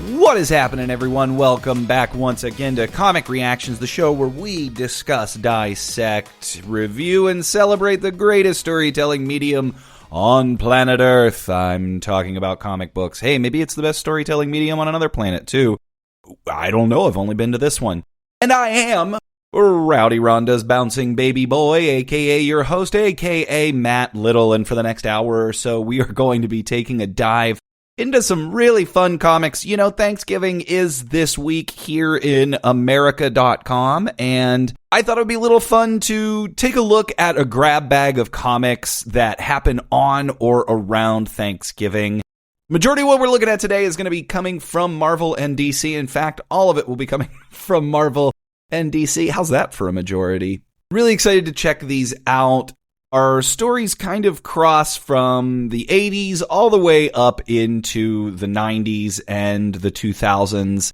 What is happening, everyone? Welcome back once again to Comic Reactions, the show where we discuss, dissect, review, and celebrate the greatest storytelling medium on planet Earth. I'm talking about comic books. Hey, maybe it's the best storytelling medium on another planet, too. I don't know. I've only been to this one. And I am Rowdy Rhonda's bouncing baby boy, a.k.a. your host, a.k.a. Matt Little. And for the next hour or so, we are going to be taking a dive into some really fun comics. You know, Thanksgiving is this week here in America.com, and I thought it would be a little fun to take a look at a grab bag of comics that happen on or around Thanksgiving. Majority of what we're looking at today is going to be coming from Marvel and DC. In fact, all of it will be coming from Marvel and DC. How's that for a majority? Really excited to check these out. Our stories kind of cross from the 80s all the way up into the 90s and the 2000s,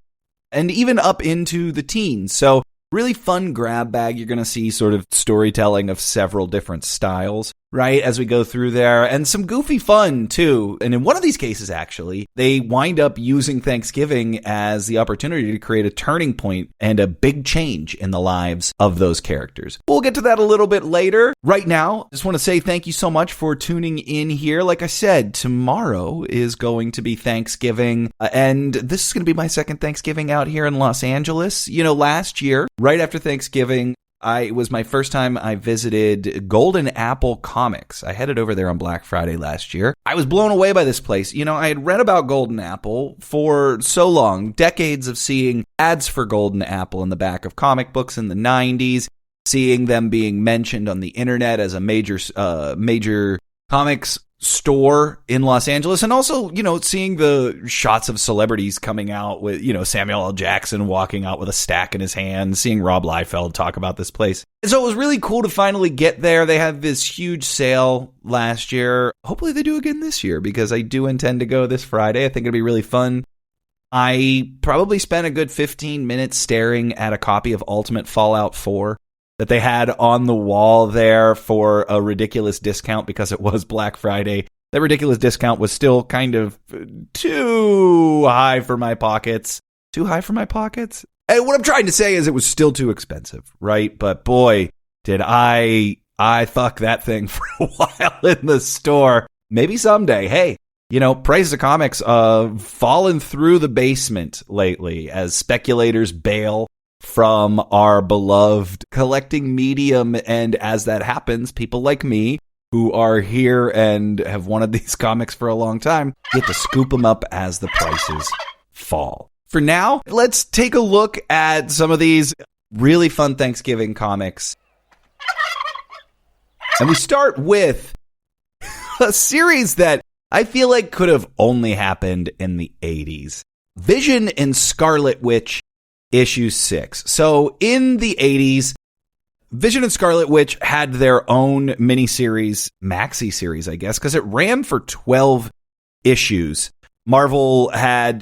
and even up into the teens. So really fun grab bag. You're going to see sort of storytelling of several different styles, right, as we go through there, and some goofy fun, too. And in one of these cases, actually, they wind up using Thanksgiving as the opportunity to create a turning point and a big change in the lives of those characters. We'll get to that a little bit later. Right now, I just want to say thank you so much for tuning in here. Like I said, tomorrow is going to be Thanksgiving, and this is going to be my second Thanksgiving out here in Los Angeles. You know, last year, right after Thanksgiving, it was my first time I visited Golden Apple Comics. I headed over there on Black Friday last year. I was blown away by this place. You know, I had read about Golden Apple for so long, decades of seeing ads for Golden Apple in the back of comic books in the 90s, seeing them being mentioned on the internet as a major comics store in Los Angeles, and also, you know, seeing the shots of celebrities coming out with, you know, Samuel L. Jackson walking out with a stack in his hand, seeing Rob Liefeld talk about this place. And so it was really cool to finally get there. They had this huge sale last year. Hopefully they do again this year, because I do intend to go this Friday. I think it'll be really fun. I probably spent a good 15 minutes staring at a copy of Ultimate Fallout 4 that they had on the wall there for a ridiculous discount because it was Black Friday. That ridiculous discount was still kind of too high for my pockets. Too high for my pockets? And what I'm trying to say is it was still too expensive, right? But boy, did I fuck that thing for a while in the store. Maybe someday. Hey, you know, prices of comics fallen through the basement lately as speculators bail from our beloved collecting medium. And as that happens, people like me, who are here and have wanted these comics for a long time, get to scoop them up as the prices fall. For now, let's take a look at some of these really fun Thanksgiving comics. And we start with a series that I feel like could have only happened in the 80s. Vision and Scarlet Witch, issue 6. So in the 80s, Vision and Scarlet Witch had their own miniseries, maxi series, I guess, because it ran for 12 issues. Marvel had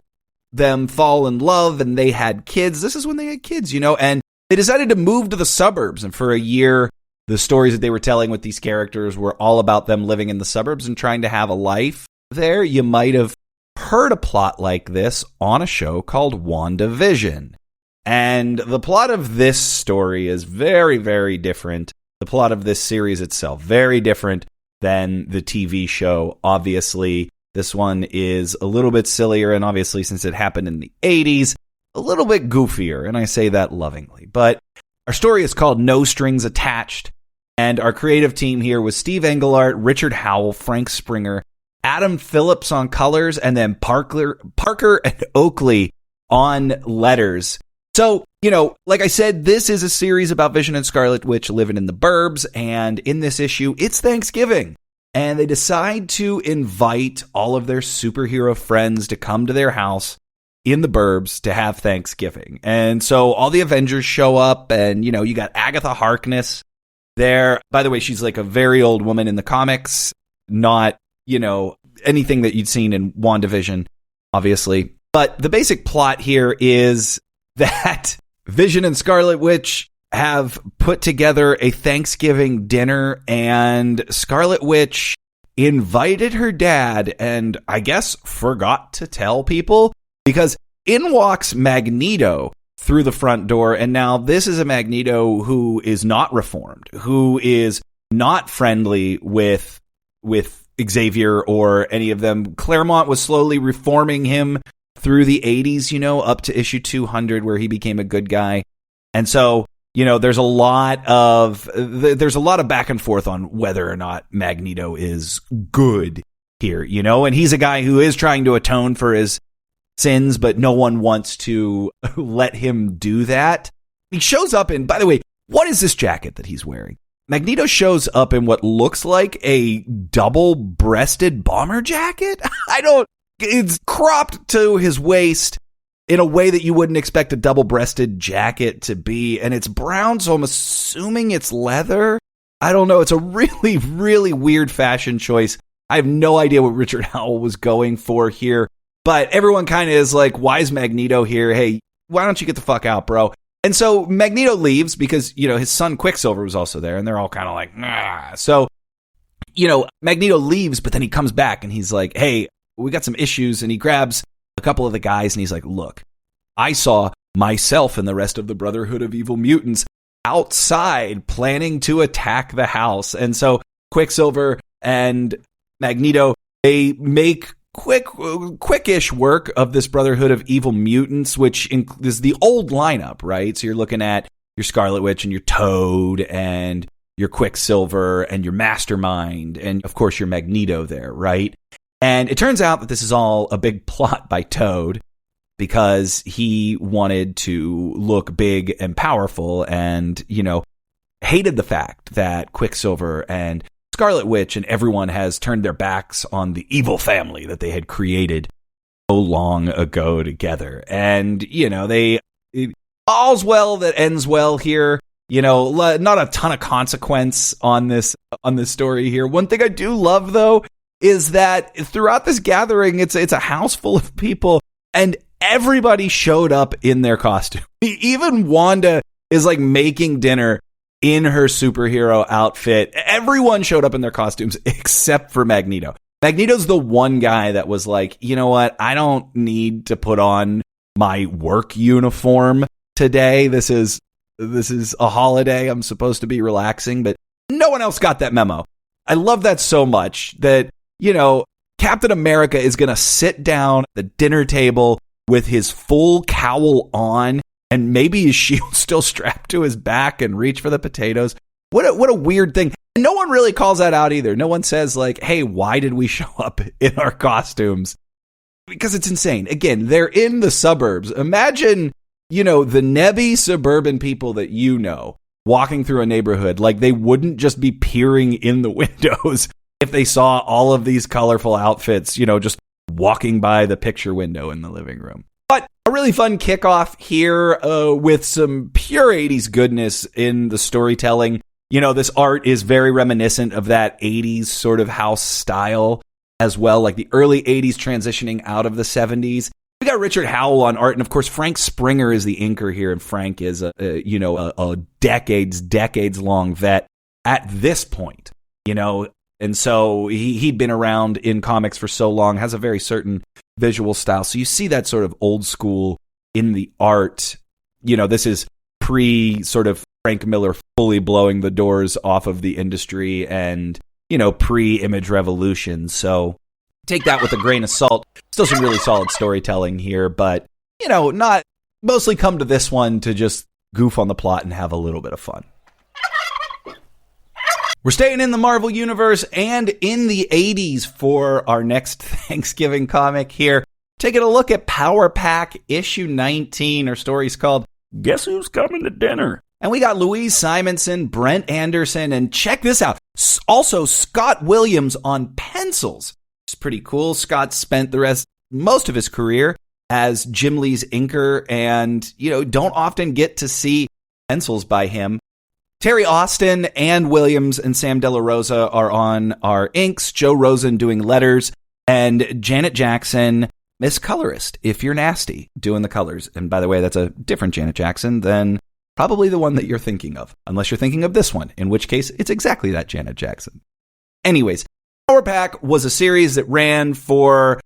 them fall in love and they had kids. This is when they had kids, you know, and they decided to move to the suburbs. And for a year, the stories that they were telling with these characters were all about them living in the suburbs and trying to have a life there. You might have heard a plot like this on a show called WandaVision. And the plot of this story is very, very different. The plot of this series itself, very different than the TV show. Obviously, this one is a little bit sillier, and obviously, since it happened in the 80s, a little bit goofier, and I say that lovingly. But our story is called No Strings Attached, and our creative team here was Steve Englehart, Richard Howell, Frank Springer, Adam Phillips on colors, and then Parker and Oakley on letters. So, you know, like I said, this is a series about Vision and Scarlet Witch living in the burbs, and in this issue, it's Thanksgiving. And they decide to invite all of their superhero friends to come to their house in the burbs to have Thanksgiving. And so all the Avengers show up, and, you know, you got Agatha Harkness there. By the way, she's like a very old woman in the comics, not, you know, anything that you'd seen in WandaVision, obviously. But the basic plot here is that Vision and Scarlet Witch have put together a Thanksgiving dinner, and Scarlet Witch invited her dad and I guess forgot to tell people, because in walks Magneto through the front door, and now this is a Magneto who is not reformed, who is not friendly with Xavier or any of them. Claremont was slowly reforming him through the 80s, up to issue 200 where he became a good guy. And so, there's a lot of back and forth on whether or not Magneto is good here, and he's a guy who is trying to atone for his sins, but no one wants to let him do that. He shows up in, by the way, what is this jacket that he's wearing? Magneto shows up in what looks like a double-breasted bomber jacket. It's cropped to his waist in a way that you wouldn't expect a double-breasted jacket to be, and it's brown, so I'm assuming it's leather. I don't know. It's a really, really weird fashion choice. I have no idea what Richard Howell was going for here. But everyone kind of is like, why is Magneto here? Hey, why don't you get the fuck out, bro? And so Magneto leaves because, his son Quicksilver was also there, and they're all kind of like, nah. So, Magneto leaves, but then he comes back and he's like, hey, we got some issues. And he grabs a couple of the guys and he's like, look, I saw myself and the rest of the Brotherhood of Evil Mutants outside planning to attack the house. And so Quicksilver and Magneto, they make quickish work of this Brotherhood of Evil Mutants, which is the old lineup, right? So you're looking at your Scarlet Witch and your Toad and your Quicksilver and your Mastermind and, of course, your Magneto there, right? And it turns out that this is all a big plot by Toad because he wanted to look big and powerful and, hated the fact that Quicksilver and Scarlet Witch and everyone has turned their backs on the evil family that they had created so long ago together. And, all's well that ends well here. Not a ton of consequence on this story here. One thing I do love, though, is that throughout this gathering, it's a house full of people and everybody showed up in their costume. Even Wanda is like making dinner in her superhero outfit. Everyone showed up in their costumes except for Magneto. Magneto's the one guy that was like, you know what? I don't need to put on my work uniform today. This is a holiday. I'm supposed to be relaxing, but no one else got that memo. I love that so much that, Captain America is going to sit down at the dinner table with his full cowl on and maybe his shield still strapped to his back and reach for the potatoes. What a weird thing. And no one really calls that out either. No one says like, hey, why did we show up in our costumes? Because it's insane. Again, they're in the suburbs. Imagine, the nebby suburban people that walking through a neighborhood. Like they wouldn't just be peering in the windows if they saw all of these colorful outfits, just walking by the picture window in the living room. But a really fun kickoff here with some pure 80s goodness in the storytelling. This art is very reminiscent of that 80s sort of house style as well, like the early 80s transitioning out of the 70s. We got Richard Howell on art, and of course, Frank Springer is the inker here, and Frank is a decades long vet at this point, and so he'd been around in comics for so long, has a very certain visual style. So you see that sort of old school in the art. This is pre sort of Frank Miller fully blowing the doors off of the industry and, pre-Image Revolution. So take that with a grain of salt. Still some really solid storytelling here, but, not mostly come to this one to just goof on the plot and have a little bit of fun. We're staying in the Marvel Universe and in the 80s for our next Thanksgiving comic here. Taking a look at Power Pack issue 19. Our story's called Guess Who's Coming to Dinner? And we got Louise Simonson, Brent Anderson, and check this out. Also, Scott Williams on pencils. It's pretty cool. Scott spent most of his career as Jim Lee's inker and, don't often get to see pencils by him. Terry Austin and Williams and Sam De La Rosa are on our inks, Joe Rosen doing letters, and Janet Jackson, Miss Colorist, if you're nasty, doing the colors. And by the way, that's a different Janet Jackson than probably the one that you're thinking of, unless you're thinking of this one, in which case it's exactly that Janet Jackson. Anyways, Power Pack was a series that ran for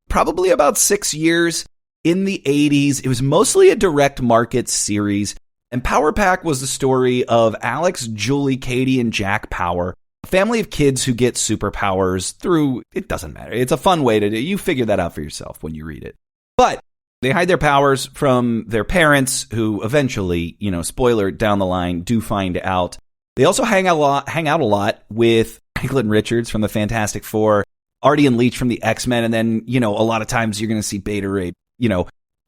probably about 6 years. in the 80s. It was mostly a direct market series. And Power Pack was the story of Alex, Julie, Katie, and Jack Power, a family of kids who get superpowers through, it doesn't matter. It's a fun way to do. You figure that out for yourself when you read it. But they hide their powers from their parents, who eventually, spoiler down the line, do find out. They also hang out a lot with Franklin Richards from the Fantastic Four, Artie and Leech from the X-Men, and then, a lot of times you're going to see Beta Ray,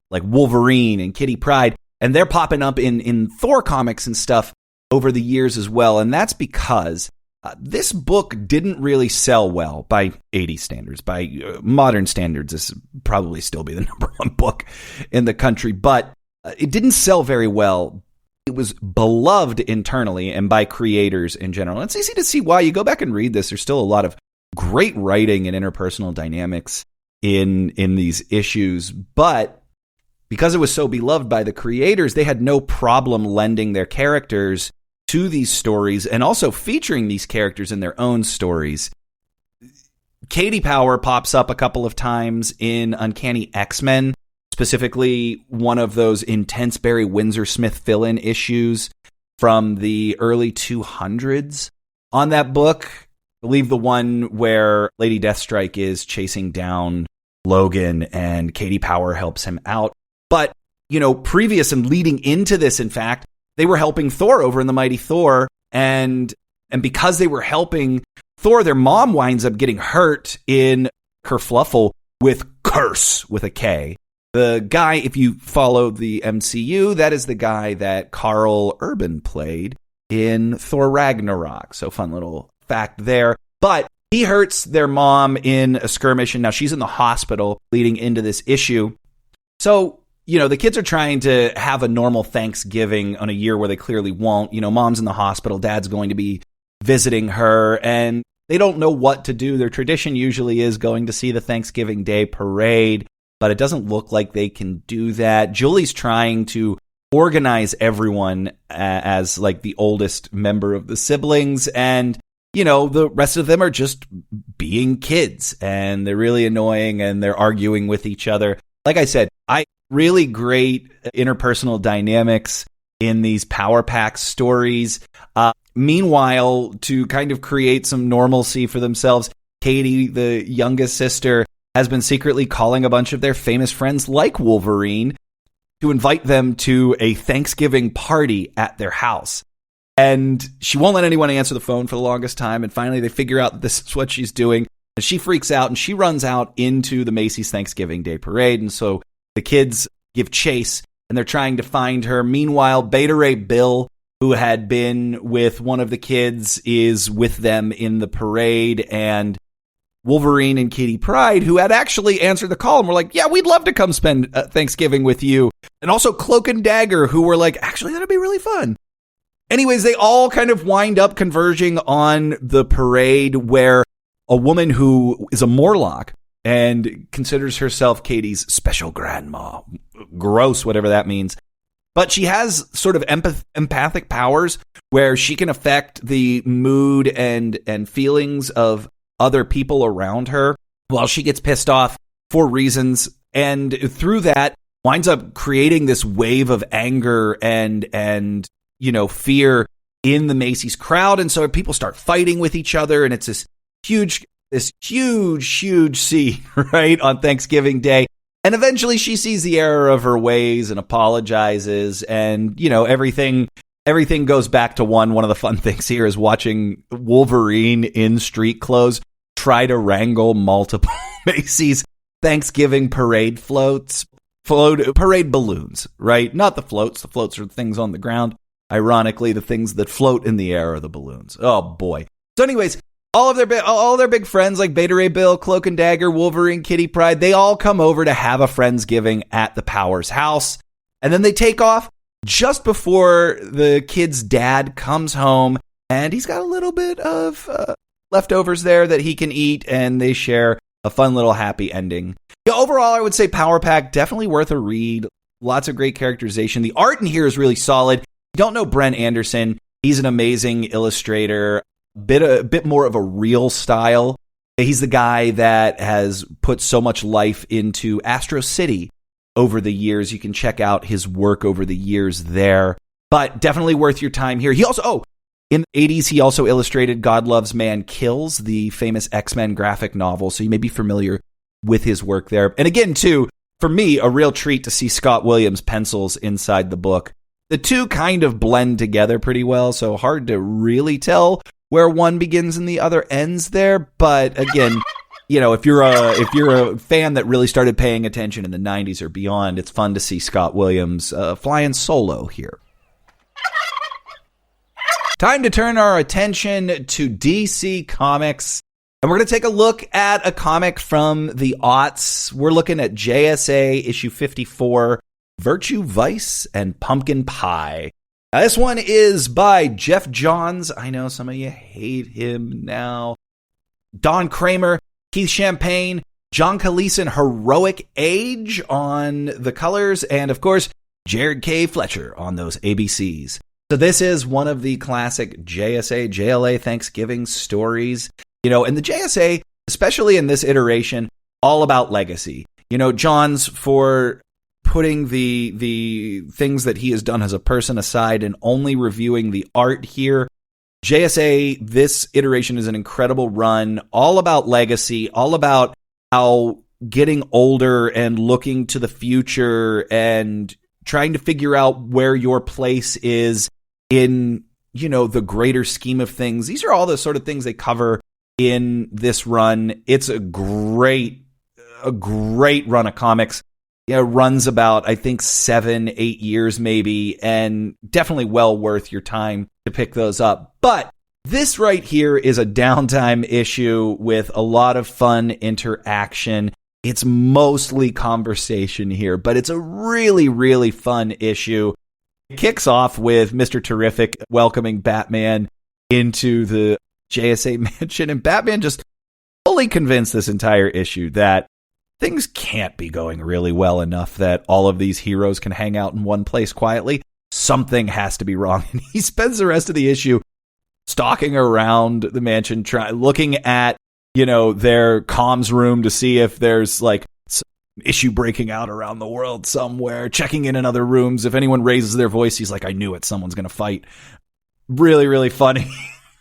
like Wolverine and Kitty Pryde, and they're popping up in Thor comics and stuff over the years as well. And that's because this book didn't really sell well by 80s standards. By modern standards, this would probably still be the number one book in the country, but it didn't sell very well. It was beloved internally and by creators in general. It's easy to see why. You go back and read this, there's still a lot of great writing and interpersonal dynamics in these issues, but because it was so beloved by the creators, they had no problem lending their characters to these stories and also featuring these characters in their own stories. Katie Power pops up a couple of times in Uncanny X-Men, specifically one of those intense Barry Windsor Smith fill-in issues from the early 200s on that book. I believe the one where Lady Deathstrike is chasing down Logan and Katie Power helps him out. But, previous and leading into this, in fact, they were helping Thor over in the Mighty Thor. And because they were helping Thor, their mom winds up getting hurt in kerfluffle with Curse with a K. The guy, if you follow the MCU, that is the guy that Karl Urban played in Thor Ragnarok. So fun little fact there. But he hurts their mom in a skirmish, and now she's in the hospital leading into this issue. So, the kids are trying to have a normal Thanksgiving on a year where they clearly won't. Mom's in the hospital, dad's going to be visiting her, and they don't know what to do. Their tradition usually is going to see the Thanksgiving Day parade, but it doesn't look like they can do that. Julie's trying to organize everyone as like the oldest member of the siblings, and the rest of them are just being kids, and they're really annoying, and they're arguing with each other. Like I said, really great interpersonal dynamics in these Power Pack stories. Meanwhile, to kind of create some normalcy for themselves, Katie, the youngest sister, has been secretly calling a bunch of their famous friends like Wolverine to invite them to a Thanksgiving party at their house. And she won't let anyone answer the phone for the longest time. And finally, they figure out that this is what she's doing. And she freaks out and she runs out into the Macy's Thanksgiving Day Parade. And so the kids give chase and they're trying to find her. Meanwhile, Beta Ray Bill, who had been with one of the kids, is with them in the parade. And Wolverine and Kitty Pryde, who had actually answered the call and were like, yeah, we'd love to come spend Thanksgiving with you. And also Cloak and Dagger, who were like, actually, that'd be really fun. Anyways, they all kind of wind up converging on the parade where a woman who is a Morlock and considers herself Katie's special grandma. Gross, whatever that means. But she has sort of empathic powers where she can affect the mood and feelings of other people around her while she gets pissed off for reasons. And through that, winds up creating this wave of anger and fear in the Macy's crowd. And so people start fighting with each other. And it's this huge scene, right, on Thanksgiving Day. And eventually she sees the error of her ways and apologizes. And, everything goes back to one. One of the fun things here is watching Wolverine in street clothes try to wrangle multiple Macy's Thanksgiving parade parade balloons, right? Not the floats. The floats are things on the ground. Ironically, the things that float in the air are the balloons. Oh, boy. So anyways, all their big friends like Beta Ray Bill, Cloak and Dagger, Wolverine, Kitty Pryde, they all come over to have a Friendsgiving at the Powers house. And then they take off just before the kid's dad comes home. And he's got a little bit of leftovers there that he can eat. And they share a fun little happy ending. Yeah, overall, I would say Power Pack, definitely worth a read. Lots of great characterization. The art in here is really solid. Don't know Brent Anderson. He's an amazing illustrator, a bit more of a real style. He's the guy that has put so much life into Astro City over the years. You can check out his work over the years there, but definitely worth your time here. He also, in the 80s, he also illustrated God Loves, Man Kills, the famous X-Men graphic novel, so you may be familiar with his work there. And again, too, for me, a real treat to see Scott Williams' pencils inside the book. The two kind of blend together pretty well, so hard to really tell where one begins and the other ends there. But again, you know, if you're a fan that really started paying attention in the 90s or beyond, it's fun to see Scott Williams flying solo here. Time to turn our attention to DC Comics. And we're going to take a look at a comic from the aughts. We're looking at JSA issue 54, Virtue, Vice, and Pumpkin Pie. Now, this one is by Jeff Johns. I know some of you hate him now. Don Kramer, Keith Champagne, John Cleese, Heroic Age on the colors, and of course, Jared K. Fletcher on those ABCs. So this is one of the classic JSA, JLA Thanksgiving stories. You know, and the JSA, especially in this iteration, all about legacy. You know, Johns, for putting the things that he has done as a person aside and only reviewing the art here. JSA, this iteration is an incredible run, all about legacy, all about how getting older and looking to the future and trying to figure out where your place is in, you know, the greater scheme of things. These are all the sort of things they cover in this run. It's a great run of comics. Yeah, runs about, I think, 7-8 years maybe, and definitely well worth your time to pick those up. But this right here is a downtime issue with a lot of fun interaction. It's mostly conversation here, but it's a really, really fun issue. It kicks off with Mr. Terrific welcoming Batman into the JSA mansion, and Batman just fully convinced this entire issue that things can't be going really well enough that all of these heroes can hang out in one place quietly. Something has to be wrong. And he spends the rest of the issue stalking around the mansion, looking at, you know, their comms room to see if there's like some issue breaking out around the world somewhere, checking in other rooms. If anyone raises their voice, he's like, I knew it. Someone's going to fight. Really, really funny.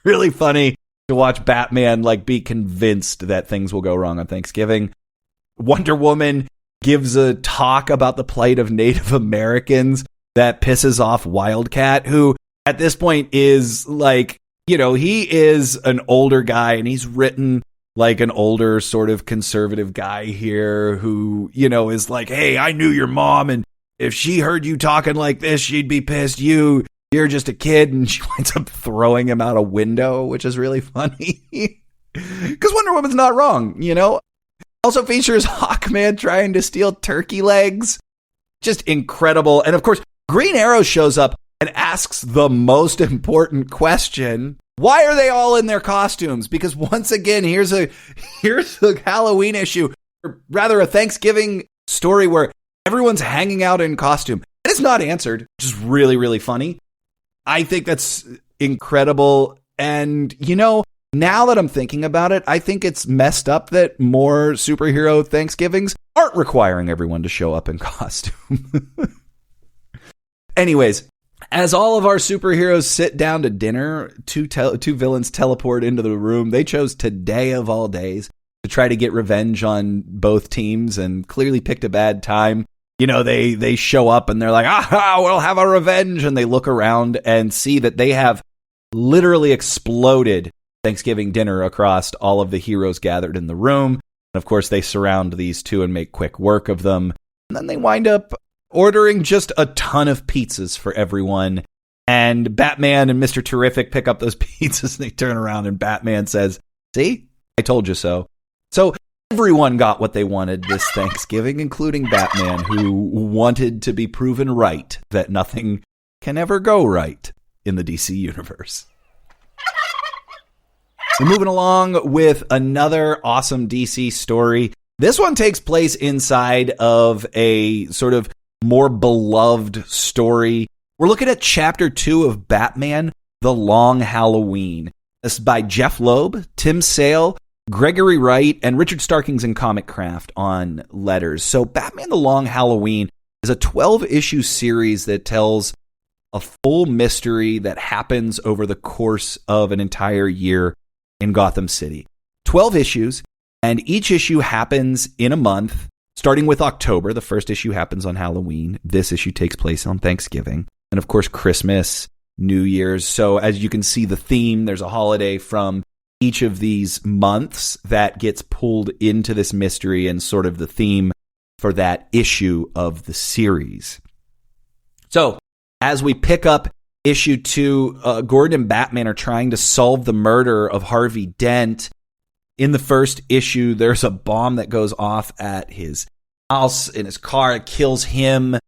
Really funny to watch Batman like be convinced that things will go wrong on Thanksgiving. Wonder Woman gives a talk about the plight of Native Americans that pisses off Wildcat, who at this point is like, you know, he is an older guy and he's written like an older sort of conservative guy here who, you know, is like, hey, I knew your mom, and if she heard you talking like this, she'd be pissed. You're just a kid. And she winds up throwing him out a window, which is really funny because Wonder Woman's not wrong, you know. Also features Hawkman trying to steal turkey legs. Just incredible. And of course, Green Arrow shows up and asks the most important question. Why are they all in their costumes? Because once again, here's a Halloween issue, or rather a Thanksgiving story where everyone's hanging out in costume. And it's not answered, which is really, really funny. I think that's incredible. And, you know, now that I'm thinking about it, I think it's messed up that more superhero Thanksgivings aren't requiring everyone to show up in costume. Anyways, as all of our superheroes sit down to dinner, two villains teleport into the room. They chose today of all days to try to get revenge on both teams and clearly picked a bad time. You know, they show up and they're like, we'll have a revenge. And they look around and see that they have literally exploded Thanksgiving dinner across all of the heroes gathered in the room. And of course, they surround these two and make quick work of them. And then they wind up ordering just a ton of pizzas for everyone. And Batman and Mr. Terrific pick up those pizzas and they turn around and Batman says, see, I told you so. So everyone got what they wanted this Thanksgiving, including Batman, who wanted to be proven right that nothing can ever go right in the DC universe. We're moving along with another awesome DC story. This one takes place inside of a sort of more beloved story. We're looking at Chapter 2 of Batman, The Long Halloween. This is by Jeff Loeb, Tim Sale, Gregory Wright and Richard Starkings and Comic Craft on letters. So Batman the Long Halloween is a 12-issue series that tells a full mystery that happens over the course of an entire year in Gotham City. 12 issues, and each issue happens in a month, starting with October. The first issue happens on Halloween. This issue takes place on Thanksgiving. And of course, Christmas, New Year's. So as you can see the theme, there's a holiday from each of these months that gets pulled into this mystery and sort of the theme for that issue of the series. So as we pick up issue 2, Gordon and Batman are trying to solve the murder of Harvey Dent. In the first issue, there's a bomb that goes off at his house, in his car. It kills him,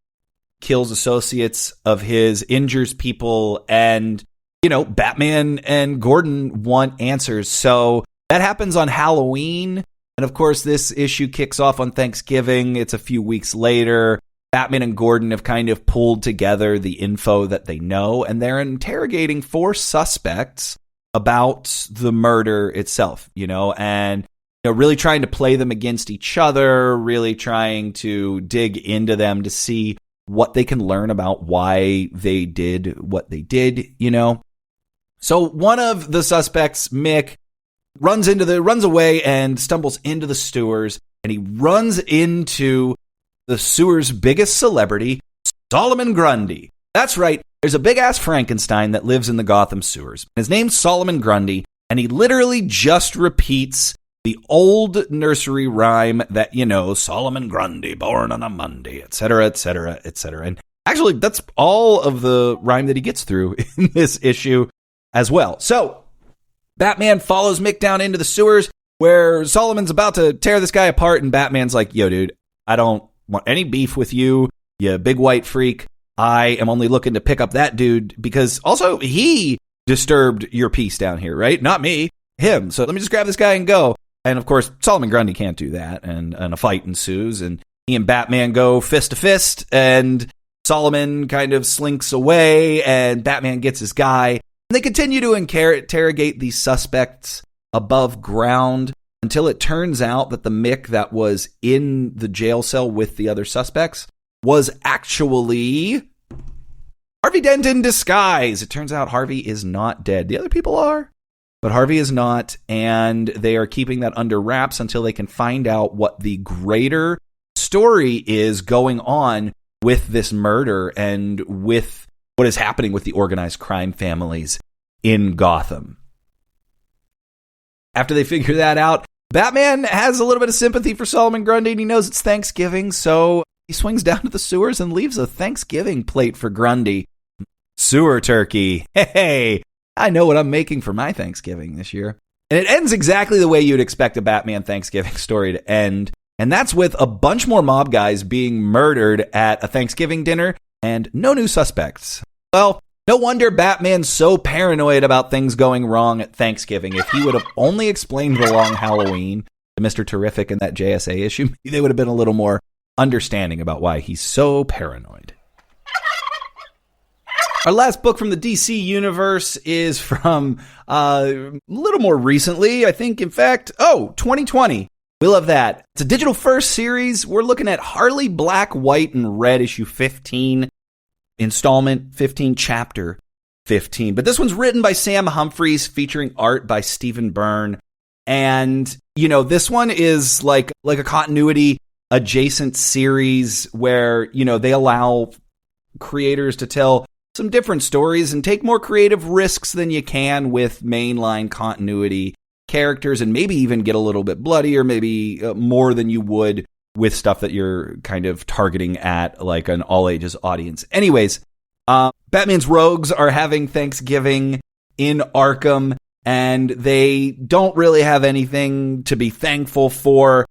kills associates of his, injures people, and Batman and Gordon want answers. So that happens on Halloween. And of course, this issue kicks off on Thanksgiving. It's a few weeks later. Batman and Gordon have kind of pulled together the info that they know, and they're interrogating 4 suspects about the murder itself, and really trying to play them against each other, really trying to dig into them to see what they can learn about why they did what they did, So one of the suspects, Mick, runs away and stumbles into the sewers, and he runs into the sewer's biggest celebrity, Solomon Grundy. That's right. There's a big-ass Frankenstein that lives in the Gotham sewers. His name's Solomon Grundy, and he literally just repeats the old nursery rhyme that, Solomon Grundy, born on a Monday, etc., etc., etc. And actually, that's all of the rhyme that he gets through in this issue as well. So Batman follows Mick down into the sewers where Solomon's about to tear this guy apart, and Batman's like, yo, dude, I don't want any beef with you, you big white freak. I am only looking to pick up that dude because also he disturbed your peace down here, right? Not me, him. So let me just grab this guy and go. And of course, Solomon Grundy can't do that. And a fight ensues, and he and Batman go fist to fist, and Solomon kind of slinks away, and Batman gets his guy. And they continue to interrogate these suspects above ground until it turns out that the Mick that was in the jail cell with the other suspects was actually Harvey Dent in disguise. It turns out Harvey is not dead. The other people are, but Harvey is not, and they are keeping that under wraps until they can find out what the greater story is going on with this murder and with what is happening with the organized crime families in Gotham. After they figure that out, Batman has a little bit of sympathy for Solomon Grundy, and he knows it's Thanksgiving, so he swings down to the sewers and leaves a Thanksgiving plate for Grundy. Sewer turkey. Hey, I know what I'm making for my Thanksgiving this year. And it ends exactly the way you'd expect a Batman Thanksgiving story to end. And that's with a bunch more mob guys being murdered at a Thanksgiving dinner and no new suspects. Well, no wonder Batman's so paranoid about things going wrong at Thanksgiving. If he would have only explained the Long Halloween to Mr. Terrific in that JSA issue, maybe they would have been a little more understanding about why he's so paranoid. Our last book from the DC universe is from a little more recently, I think, in fact, 2020. We love that. It's a digital first series. We're looking at Harley Black, White, and Red, issue 15, installment 15, chapter 15. But this one's written by Sam Humphries, featuring art by Stephen Byrne. And, this one is like a continuity adjacent series where, they allow creators to tell some different stories and take more creative risks than you can with mainline continuity characters, and maybe even get a little bit bloody, or maybe more than you would with stuff that you're kind of targeting at like an all ages audience. Anyways, Batman's rogues are having Thanksgiving in Arkham, and they don't really have anything to be thankful for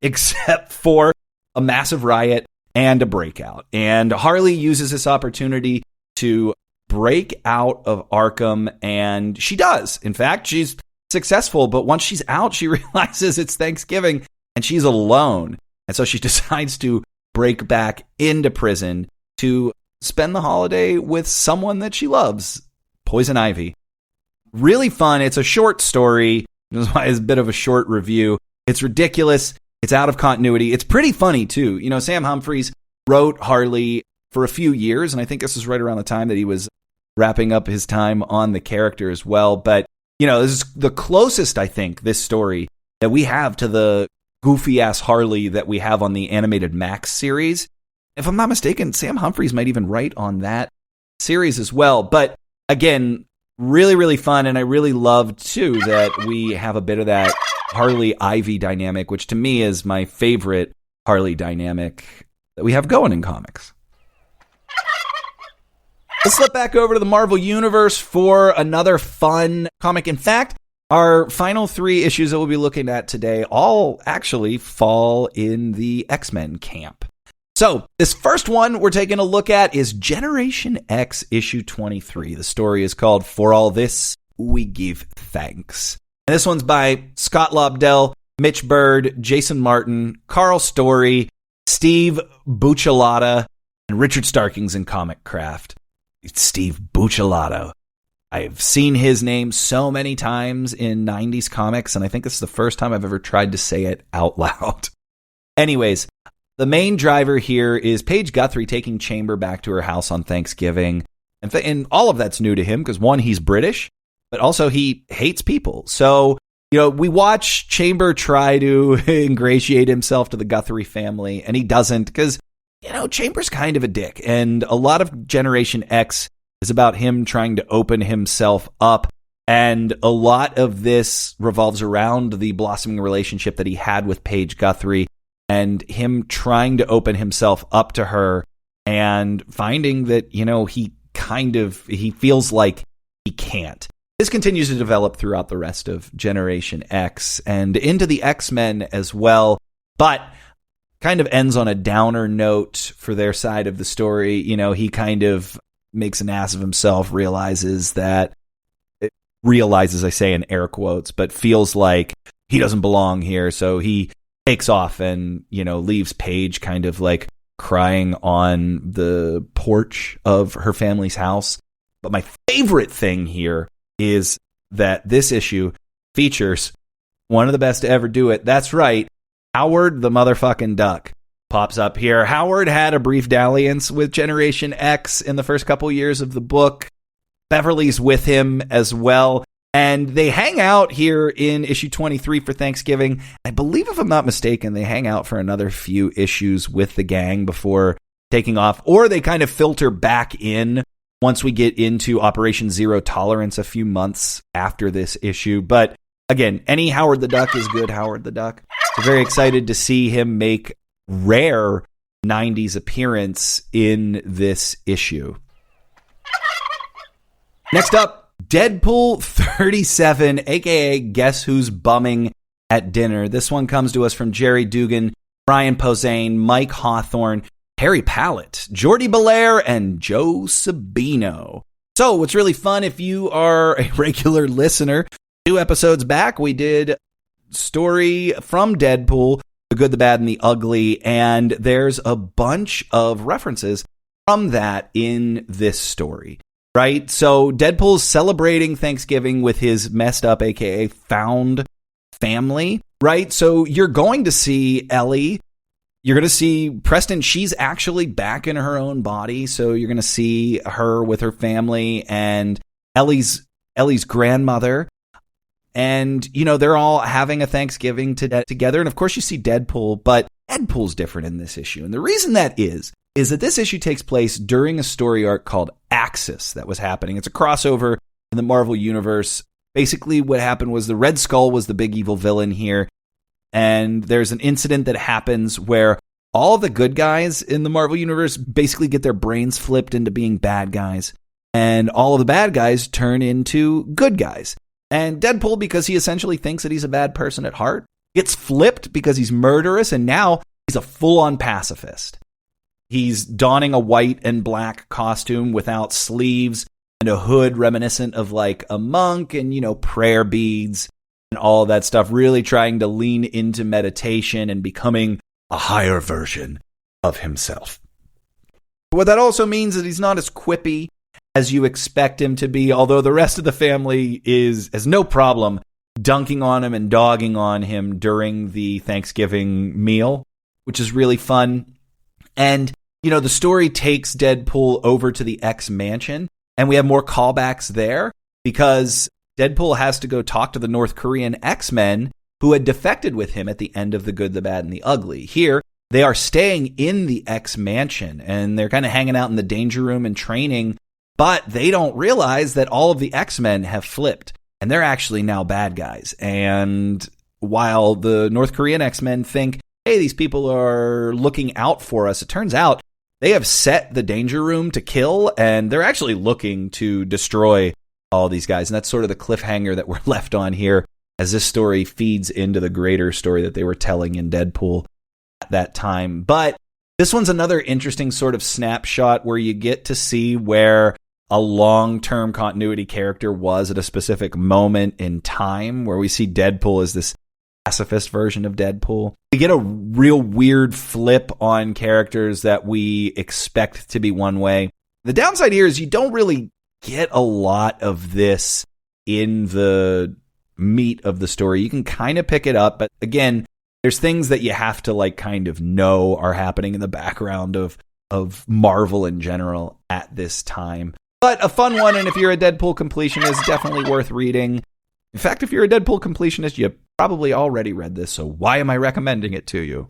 except for a massive riot and a breakout. And Harley uses this opportunity to break out of Arkham, and she does. In fact, she's successful, but once she's out, she realizes it's Thanksgiving and she's alone. And so she decides to break back into prison to spend the holiday with someone that she loves, Poison Ivy. Really fun. It's a short story. Which is why it's a bit of a short review. It's ridiculous. It's out of continuity. It's pretty funny, too. You know, Sam Humphries wrote Harley for a few years, and I think this was right around the time that he was wrapping up his time on the character as well. But, you know, this is the closest, I think, this story that we have to the goofy-ass Harley that we have on the animated Max series. If I'm not mistaken, Sam Humphries might even write on that series as well. But, again, really, really fun, and I really loved, too, that we have a bit of that Harley-Ivy dynamic, which to me is my favorite Harley dynamic that we have going in comics. Let's flip back over to the Marvel Universe for another fun comic. In fact, our final 3 issues that we'll be looking at today all actually fall in the X-Men camp. So, this first one we're taking a look at is Generation X issue 23. The story is called For All This, We Give Thanks. And this one's by Scott Lobdell, Mitch Bird, Jason Martin, Carl Story, Steve Buccellato, and Richard Starkings in Comic Craft. Steve Buccellato. I've seen his name so many times in 90s comics, and I think this is the first time I've ever tried to say it out loud. Anyways, the main driver here is Paige Guthrie taking Chamber back to her house on Thanksgiving. And all of that's new to him because, one, he's British, but also he hates people. So, you know, we watch Chamber try to ingratiate himself to the Guthrie family, and he doesn't because, you know, Chamber's kind of a dick. And a lot of Generation X is about him trying to open himself up. And a lot of this revolves around the blossoming relationship that he had with Paige Guthrie and him trying to open himself up to her and finding that, you know, he feels like he can't. This continues to develop throughout the rest of Generation X and into the X-Men as well, but kind of ends on a downer note for their side of the story. You know, he kind of makes an ass of himself, realizes, I say in air quotes, but feels like he doesn't belong here. So he takes off and, you know, leaves Paige kind of like crying on the porch of her family's house. But my favorite thing here is that this issue features one of the best to ever do it. That's right. Howard the motherfucking Duck pops up here. Howard had a brief dalliance with Generation X in the first couple years of the book. Beverly's with him as well. And they hang out here in issue 23 for Thanksgiving. I believe, if I'm not mistaken, they hang out for another few issues with the gang before taking off. Or they kind of filter back in once we get into Operation Zero Tolerance a few months after this issue. But again, any Howard the Duck is good Howard the Duck. So very excited to see him make rare 90s appearance in this issue. Next up, Deadpool 37, aka Guess Who's Bumming at Dinner. This one comes to us from Jerry Dugan, Brian Posehn, Mike Hawthorne, Harry Pallett, Jordi Belair, and Joe Sabino. So what's really fun, if you are a regular listener, 2 episodes back we did story from Deadpool, The Good, the Bad, and the Ugly, and there's a bunch of references from that in this story. Right? So Deadpool's celebrating Thanksgiving with his messed up, aka found family, right? So you're going to see Ellie. You're going to see Preston. She's actually back in her own body. So you're going to see her with her family and Ellie's grandmother. And, you know, they're all having a Thanksgiving together. And of course you see Deadpool, but Deadpool's different in this issue. And the reason that is that this issue takes place during a story arc called Axis that was happening. It's a crossover in the Marvel Universe. Basically, what happened was the Red Skull was the big evil villain here. And there's an incident that happens where all the good guys in the Marvel Universe basically get their brains flipped into being bad guys. And all of the bad guys turn into good guys. And Deadpool, because he essentially thinks that he's a bad person at heart, gets flipped because he's murderous. And now he's a full-on pacifist. He's donning a white and black costume without sleeves and a hood reminiscent of like a monk and, you know, prayer beads and all that stuff, really trying to lean into meditation and becoming a higher version of himself. What that also means is he's not as quippy as you expect him to be, although the rest of the family has no problem dunking on him and dogging on him during the Thanksgiving meal, which is really fun. And, the story takes Deadpool over to the X Mansion, and we have more callbacks there because Deadpool has to go talk to the North Korean X-Men who had defected with him at the end of The Good, the Bad, and the Ugly. Here, they are staying in the X Mansion, and they're kind of hanging out in the Danger Room and training, but they don't realize that all of the X-Men have flipped, and they're actually now bad guys. And while the North Korean X-Men think, hey, these people are looking out for us, it turns out they have set the Danger Room to kill, and they're actually looking to destroy all these guys. And that's sort of the cliffhanger that we're left on here as this story feeds into the greater story that they were telling in Deadpool at that time. But this one's another interesting sort of snapshot where you get to see where a long-term continuity character was at a specific moment in time, where we see Deadpool as this pacifist version of Deadpool. We get a real weird flip on characters that we expect to be one way. The downside here is you don't really get a lot of this in the meat of the story. You can kind of pick it up, but again, there's things that you have to kind of know are happening in the background of Marvel in general at this time. But a fun one, and if you're a Deadpool completionist, definitely worth reading. In fact, if you're a Deadpool completionist, you probably already read this, so why am I recommending it to you?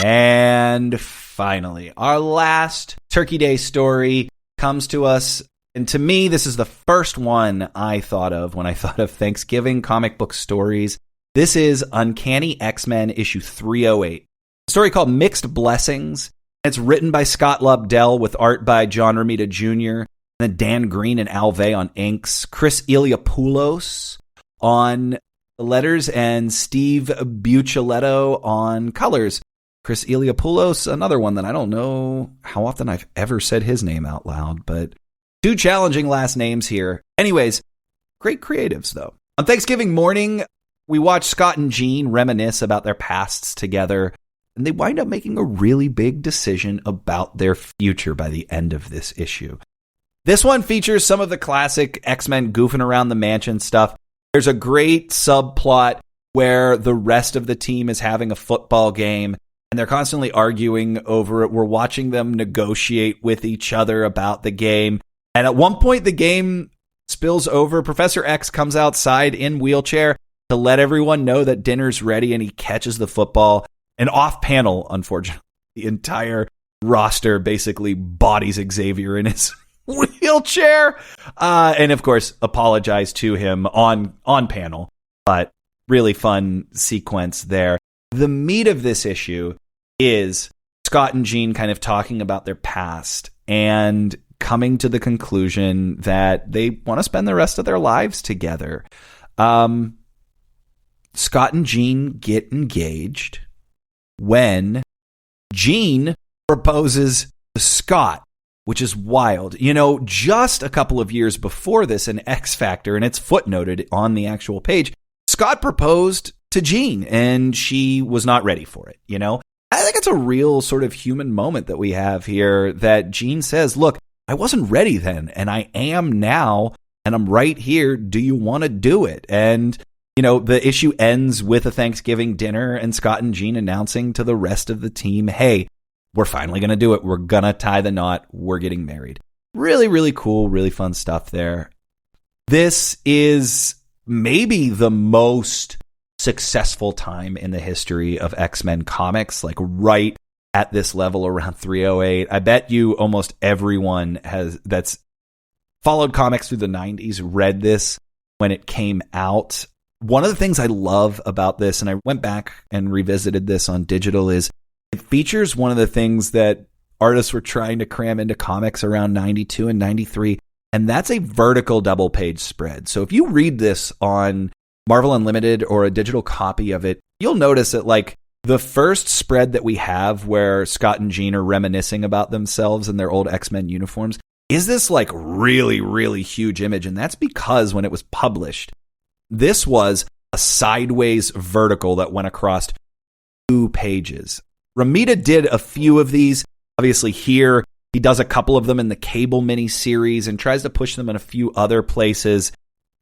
And finally, our last Turkey Day story comes to us, and to me, this is the first one I thought of when I thought of Thanksgiving comic book stories. This is Uncanny X-Men issue 308. A story called Mixed Blessings. It's written by Scott Lobdell with art by John Romita Jr., and then Dan Green and Al Vey on inks, Chris Iliopoulos on letters, and Steve Buccellato on colors. Chris Iliopoulos, another one that I don't know how often I've ever said his name out loud, but two challenging last names here. Anyways, great creatives, though. On Thanksgiving morning, we watch Scott and Jean reminisce about their pasts together, and they wind up making a really big decision about their future by the end of this issue. This one features some of the classic X-Men goofing around the mansion stuff. There's a great subplot where the rest of the team is having a football game, and they're constantly arguing over it. We're watching them negotiate with each other about the game. And at one point, the game spills over. Professor X comes outside in wheelchair to let everyone know that dinner's ready, and he catches the football. And off panel, unfortunately, the entire roster basically bodies Xavier in his wheelchair. And of course, apologize to him on panel. But really fun sequence there. The meat of this issue is Scott and Jean kind of talking about their past and coming to the conclusion that they want to spend the rest of their lives together. Scott and Jean get engaged when Jean proposes to Scott, which is wild. Just a couple of years before this in X Factor, and it's footnoted on the actual page, Scott proposed to Jean, and she was not ready for it. I think it's a real sort of human moment that we have here, that Jean says, look, I wasn't ready then, and I am now, and I'm right here. Do you want to do it? And the issue ends with a Thanksgiving dinner and Scott and Jean announcing to the rest of the team, hey, we're finally going to do it. We're going to tie the knot. We're getting married. Really, really cool, really fun stuff there. This is maybe the most successful time in the history of X-Men comics, right at this level around 308. I bet you almost everyone that's followed comics through the 90s read this when it came out. One of the things I love about this, and I went back and revisited this on digital, is it features one of the things that artists were trying to cram into comics around 92 and 93, and that's a vertical double page spread. So if you read this on Marvel Unlimited or a digital copy of it, you'll notice that the first spread that we have where Scott and Jean are reminiscing about themselves in their old X-Men uniforms is this really, really huge image. And that's because when it was published, this was a sideways vertical that went across 2 pages. Romita did a few of these. Obviously here, he does a couple of them in the Cable miniseries and tries to push them in a few other places.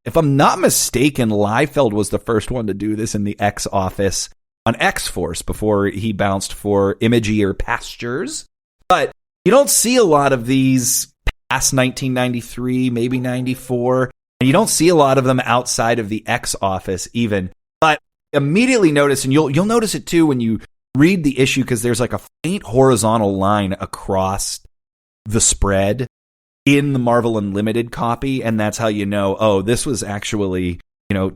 if I'm not mistaken, Liefeld was the first one to do this in the X office on X-Force before he bounced for Imagier Pastures. But you don't see a lot of these past 1993, maybe 94, and you don't see a lot of them outside of the X office even. But immediately notice, and you'll notice it too when you read the issue, because there's like a faint horizontal line across the spread in the Marvel Unlimited copy, and that's how you know, oh, this was actually,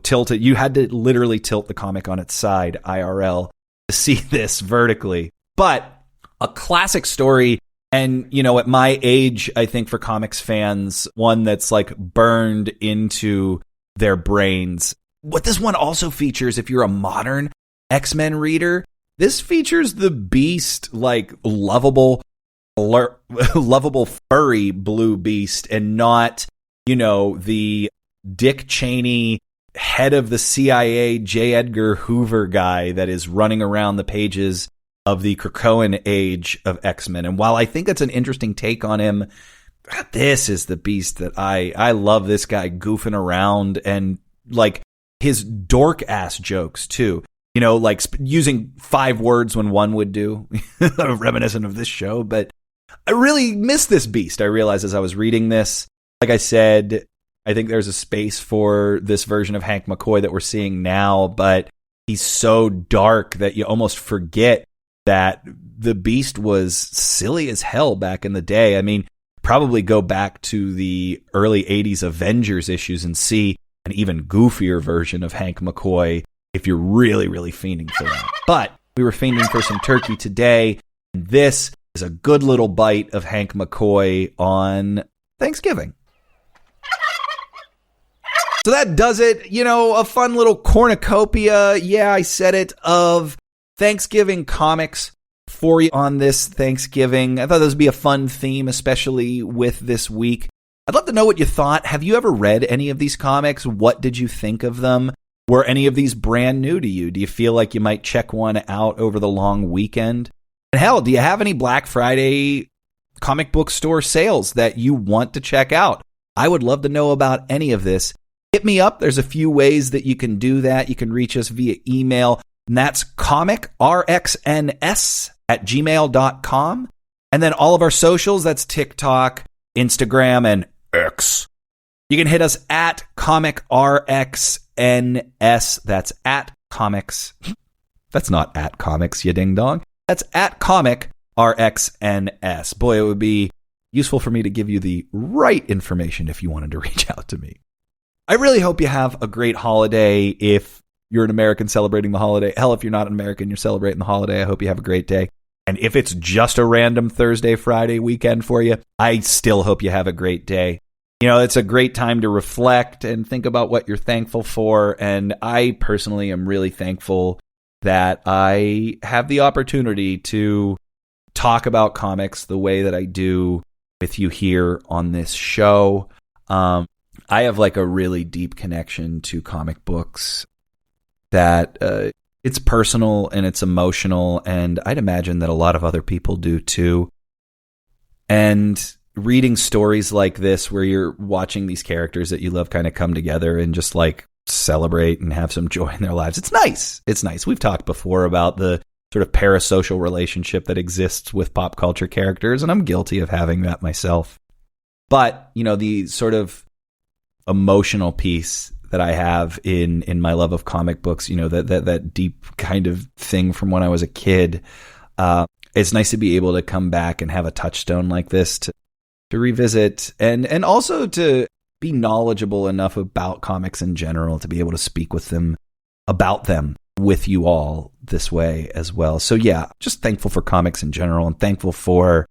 tilted. You had to literally tilt the comic on its side, IRL, to see this vertically. But a classic story, and, at my age, I think for comics fans, one that's like burned into their brains. What this one also features, if you're a modern X-Men reader, this features the Beast, like lovable furry blue Beast, and not, the Dick Cheney, head of the CIA, J. Edgar Hoover guy that is running around the pages of the Krakoan age of X-Men. And while I think that's an interesting take on him, this is the Beast that I love. This guy goofing around, and like his dork ass jokes too. Like using 5 words when one would do, reminiscent of this show. But I really miss this Beast. I realized as I was reading this, like I said, I think there's a space for this version of Hank McCoy that we're seeing now, but he's so dark that you almost forget that the Beast was silly as hell back in the day. I mean, probably go back to the early 80s Avengers issues and see an even goofier version of Hank McCoy if you're really, really fiending for that. But we were fiending for some turkey today, and this is a good little bite of Hank McCoy on Thanksgiving. So that does it. A fun little cornucopia, yeah, I said it, of Thanksgiving comics for you on this Thanksgiving. I thought this would be a fun theme, especially with this week. I'd love to know what you thought. Have you ever read any of these comics? What did you think of them? Were any of these brand new to you? Do you feel like you might check one out over the long weekend? And hell, do you have any Black Friday comic book store sales that you want to check out? I would love to know about any of this. Hit me up. There's a few ways that you can do that. You can reach us via email, and that's comicrxns@gmail.com. And then all of our socials, that's TikTok, Instagram, and X. You can hit us at comicrxns. That's at comics. That's not at comics, you ding dong. That's at comicrxns. Boy, it would be useful for me to give you the right information if you wanted to reach out to me. I really hope you have a great holiday if you're an American celebrating the holiday. Hell, if you're not an American, you're celebrating the holiday. I hope you have a great day. And if it's just a random Thursday, Friday weekend for you, I still hope you have a great day. It's a great time to reflect and think about what you're thankful for. And I personally am really thankful that I have the opportunity to talk about comics the way that I do with you here on this show. I have like a really deep connection to comic books that it's personal and it's emotional, and I'd imagine that a lot of other people do too. And reading stories like this where you're watching these characters that you love kind of come together and just like celebrate and have some joy in their lives. It's nice. It's nice. We've talked before about the sort of parasocial relationship that exists with pop culture characters, and I'm guilty of having that myself. But, the sort of emotional piece that I have in my love of comic books, that deep kind of thing from when I was a kid, it's nice to be able to come back and have a touchstone like this to revisit and also to be knowledgeable enough about comics in general to be able to speak with them about them with you all this way as well. So yeah, just thankful for comics in general, and thankful for,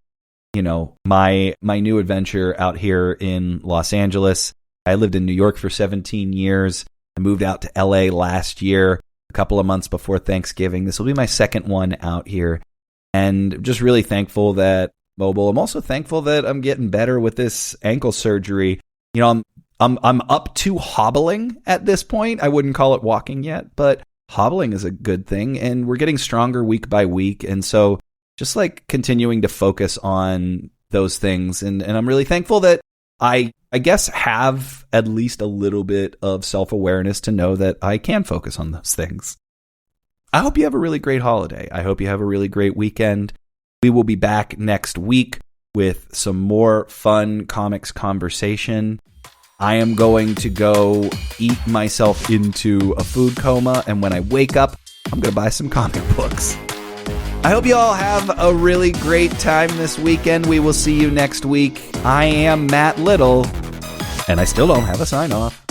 my new adventure out here in Los Angeles. I lived in New York for 17 years. I moved out to LA last year, a couple of months before Thanksgiving. This will be my second one out here, and just really thankful that mobile. I'm also thankful that I'm getting better with this ankle surgery. I'm up to hobbling at this point. I wouldn't call it walking yet, but hobbling is a good thing, and we're getting stronger week by week. And so just like continuing to focus on those things. And I'm really thankful that I guess have at least a little bit of self-awareness to know that I can focus on those things. I hope you have a really great holiday. I hope you have a really great weekend. We will be back next week with some more fun comics conversation. I am going to go eat myself into a food coma, and when I wake up, I'm going to buy some comic books. I hope you all have a really great time this weekend. We will see you next week. I am Matt Little, and I still don't have a sign-off.